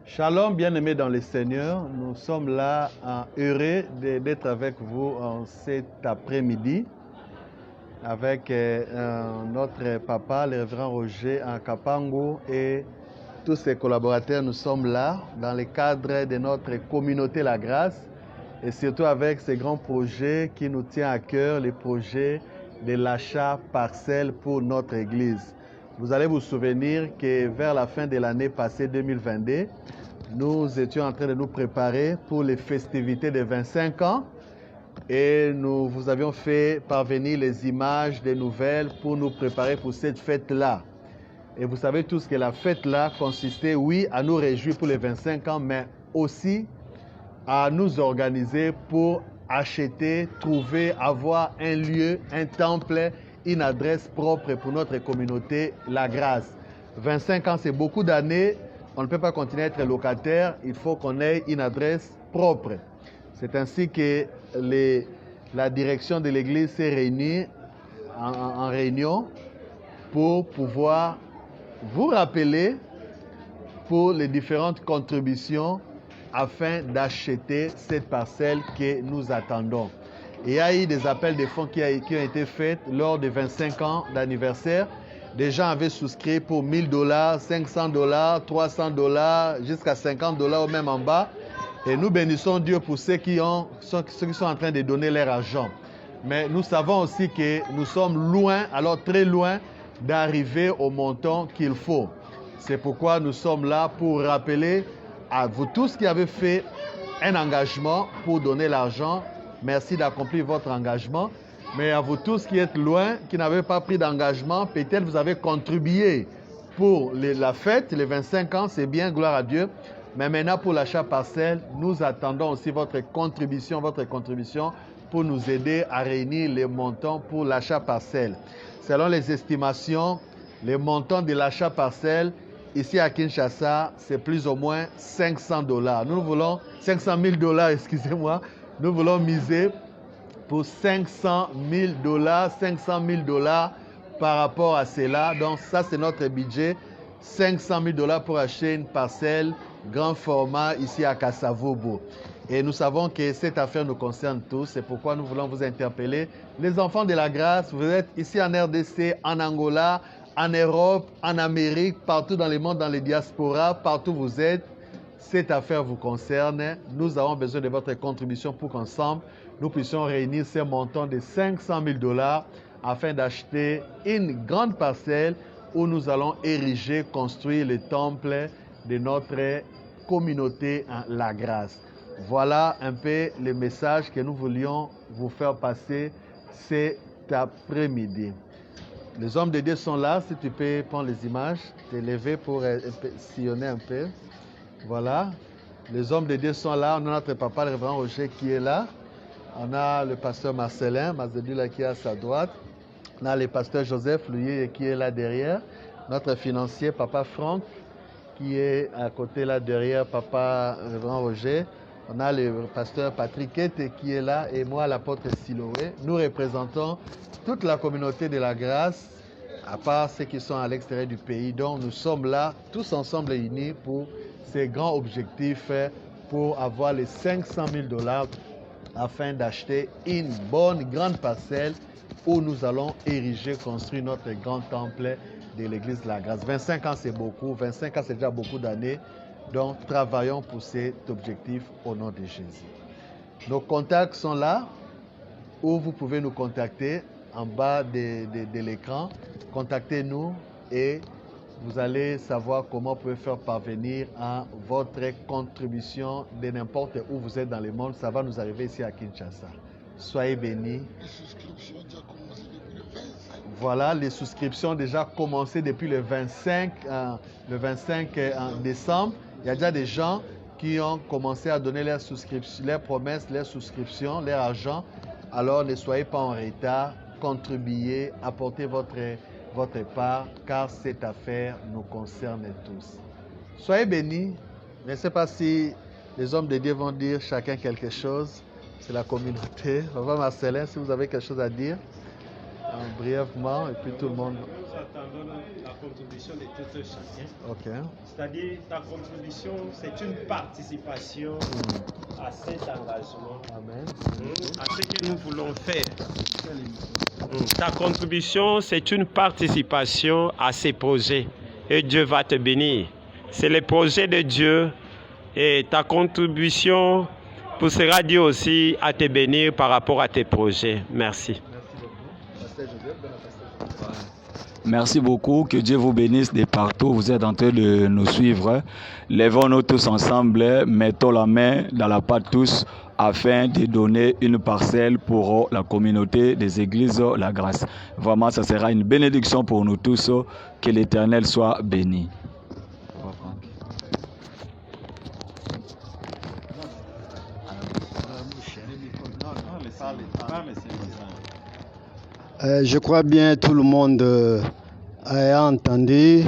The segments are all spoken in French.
Shalom, bien-aimés dans le Seigneur. Nous sommes là heureux d'être avec vous en cet après-midi avec notre papa, le révérend Roger Kapango et tous ses collaborateurs. Nous sommes là dans le cadre de notre communauté La Grâce et surtout avec ces grands projets qui nous tient à cœur, les projets de l'achat parcelle pour notre église. Vous allez vous souvenir que vers la fin de l'année passée 2022, nous étions en train de nous préparer pour les festivités de 25 ans et nous vous avions fait parvenir les images des nouvelles pour nous préparer pour cette fête-là. Et vous savez tous que la fête-là consistait, oui, à nous réjouir pour les 25 ans, mais aussi à nous organiser pour acheter, trouver, avoir un lieu, un temple, une adresse propre pour notre communauté, La Grâce. 25 ans, c'est beaucoup d'années. On ne peut pas continuer à être locataire. Il faut qu'on ait une adresse propre. C'est ainsi que la direction de l'Église s'est réunie en réunion pour pouvoir vous rappeler pour les différentes contributions afin d'acheter cette parcelle que nous attendons. Et il y a eu des appels de fonds qui ont été faits lors des 25 ans d'anniversaire. Des gens avaient souscrit pour $1000, $500, $300, jusqu'à $50 ou même en bas. Et nous bénissons Dieu pour ceux qui sont en train de donner leur argent. Mais nous savons aussi que nous sommes loin, alors très loin, d'arriver au montant qu'il faut. C'est pourquoi nous sommes là pour rappeler à vous tous qui avez fait un engagement pour donner l'argent. Merci d'accomplir votre engagement. Mais à vous tous qui êtes loin, qui n'avez pas pris d'engagement, peut-être vous avez contribué pour la fête, les 25 ans, c'est bien, gloire à Dieu. Mais maintenant, pour l'achat parcelle, nous attendons aussi votre contribution pour nous aider à réunir les montants pour l'achat parcelle. Selon les estimations, les montants de l'achat parcelle, ici à Kinshasa, c'est plus ou moins $500. Nous voulons $500 000, excusez-moi. Nous voulons miser pour $500 000 par rapport à cela. Donc ça, c'est notre budget. $500 000 pour acheter une parcelle grand format ici à Kasavubu. Et nous savons que cette affaire nous concerne tous. C'est pourquoi nous voulons vous interpeller. Les enfants de la grâce, vous êtes ici en RDC, en Angola, en Europe, en Amérique, partout dans le monde, dans les diasporas, partout où vous êtes. Cette affaire vous concerne. Nous avons besoin de votre contribution pour qu'ensemble, nous puissions réunir ces montants de $500 000 afin d'acheter une grande parcelle où nous allons ériger, construire le temple de notre communauté en La Grâce. Voilà un peu le message que nous voulions vous faire passer cet après-midi. Les hommes de Dieu sont là. Si tu peux prendre les images, te lever pour sillonner un peu. Voilà. Les hommes de Dieu sont là. On a notre papa, le révérend Roger, qui est là. On a le pasteur Marcelin, Mazedula, qui est à sa droite. On a le pasteur Joseph Louis, qui est là derrière. Notre financier, papa Franck, qui est à côté là derrière, papa révérend Roger. On a le pasteur Patrick Kete qui est là et moi, l'apôtre Siloé. Nous représentons toute la communauté de la grâce, à part ceux qui sont à l'extérieur du pays. Donc nous sommes là, tous ensemble unis pour ces grands objectifs, pour avoir les $500 000 afin d'acheter une bonne grande parcelle où nous allons ériger, construire notre grand temple de l'église de la grâce. 25 ans, c'est beaucoup. 25 ans, c'est déjà beaucoup d'années. Donc, travaillons pour cet objectif au nom de Jésus. Nos contacts sont là, où vous pouvez nous contacter en bas de l'écran. Contactez-nous et vous allez savoir comment vous pouvez faire parvenir à votre contribution de n'importe où vous êtes dans le monde. Ça va nous arriver ici à Kinshasa. Soyez bénis. Voilà, les souscriptions ont déjà commencé depuis le 25 décembre. Il y a déjà des gens qui ont commencé à donner leurs promesses, leurs souscriptions, leur argent. Alors ne soyez pas en retard, contribuez, apportez votre part, car cette affaire nous concerne tous. Soyez bénis. Je ne sais pas si les hommes de Dieu vont dire chacun quelque chose. C'est la communauté. Papa Marcelin, si vous avez quelque chose à dire, brièvement, et puis tout le monde. attendons la contribution de tout un chacun. Ok. C'est-à-dire, ta contribution, c'est une participation à cet engagement, Amen. à ce que nous voulons faire. Ta contribution, c'est une participation à ces projets et Dieu va te bénir. C'est le projet de Dieu et ta contribution poussera Dieu aussi à te bénir par rapport à tes projets. Merci. Merci beaucoup, que Dieu vous bénisse de partout. Vous êtes en train de nous suivre. Lèvons-nous tous ensemble, mettons la main dans la pâte tous afin de donner une parcelle pour la communauté des églises La Grâce. Vraiment, ça sera une bénédiction pour nous tous. Que l'Éternel soit béni. Je crois bien tout le monde a entendu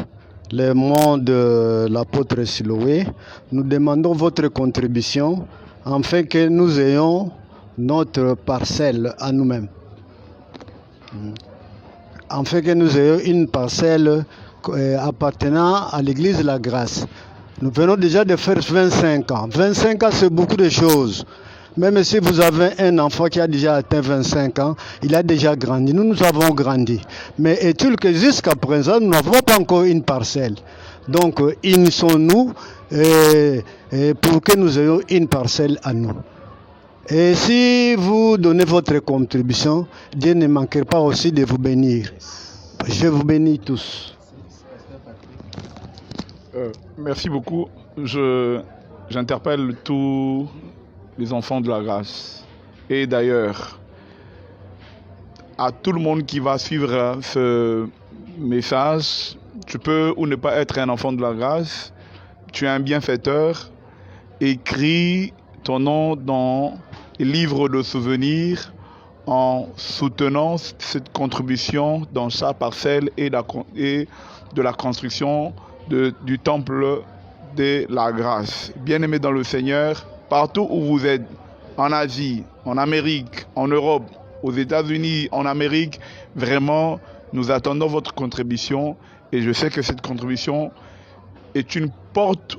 les mots de l'apôtre Siloé. Nous demandons votre contribution afin que nous ayons notre parcelle à nous-mêmes. Afin que nous ayons une parcelle appartenant à l'église La Grâce. Nous venons déjà de faire 25 ans. 25 ans, c'est beaucoup de choses. Même si vous avez un enfant qui a déjà atteint 25 ans, il a déjà grandi. Nous avons grandi. Mais est-il que jusqu'à présent, nous n'avons pas encore une parcelle. Donc, unissons-nous pour que nous ayons une parcelle à nous. Et si vous donnez votre contribution, Dieu ne manquera pas aussi de vous bénir. Je vous bénis tous. Merci beaucoup. J'interpelle tous les enfants de la grâce. Et d'ailleurs, à tout le monde qui va suivre ce message, tu peux ou ne pas être un enfant de la grâce, tu es un bienfaiteur, écris ton nom dans les livres de souvenirs en soutenant cette contribution dans sa parcelle et de la construction du temple de la grâce. Bien-aimés dans le Seigneur, partout où vous êtes, en Asie, en Amérique, en Europe, aux États-Unis, en Amérique, vraiment, nous attendons votre contribution et je sais que cette contribution est une porte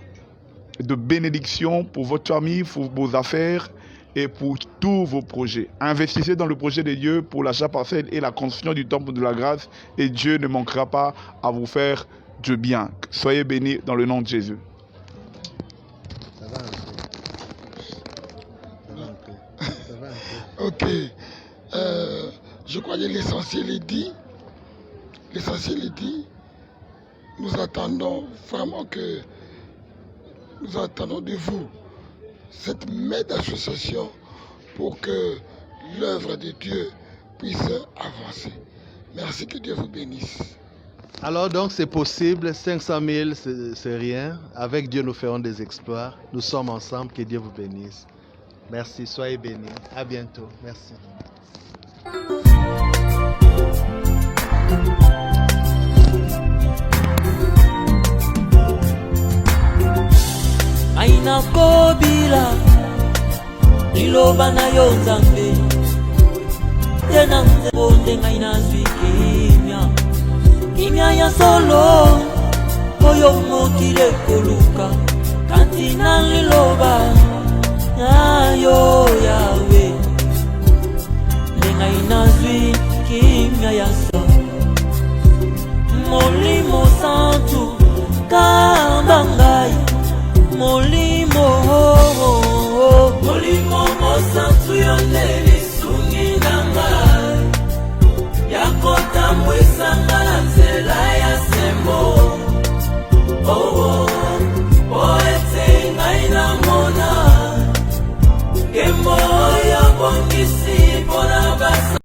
de bénédiction pour votre famille, pour vos affaires et pour tous vos projets. Investissez dans le projet de Dieu pour l'achat parcelle et la construction du temple de la grâce et Dieu ne manquera pas à vous faire du bien. Soyez bénis dans le nom de Jésus. Ok. Je crois que l'essentiel est dit. L'essentiel est dit. Nous attendons vraiment que nous attendons de vous cette main d'association pour que l'œuvre de Dieu puisse avancer. Merci, que Dieu vous bénisse. Alors donc c'est possible, 500 000 c'est rien. Avec Dieu nous ferons des exploits. Nous sommes ensemble, que Dieu vous bénisse. Merci, soyez bénis. À bientôt. Merci. Aina kobila iloba na yo nzambe tena nzebote ngai nazwi kimia ya solo oyo mokili ekoluka kanti na liloba ayo yawe ngai nazwi kimia ya solo.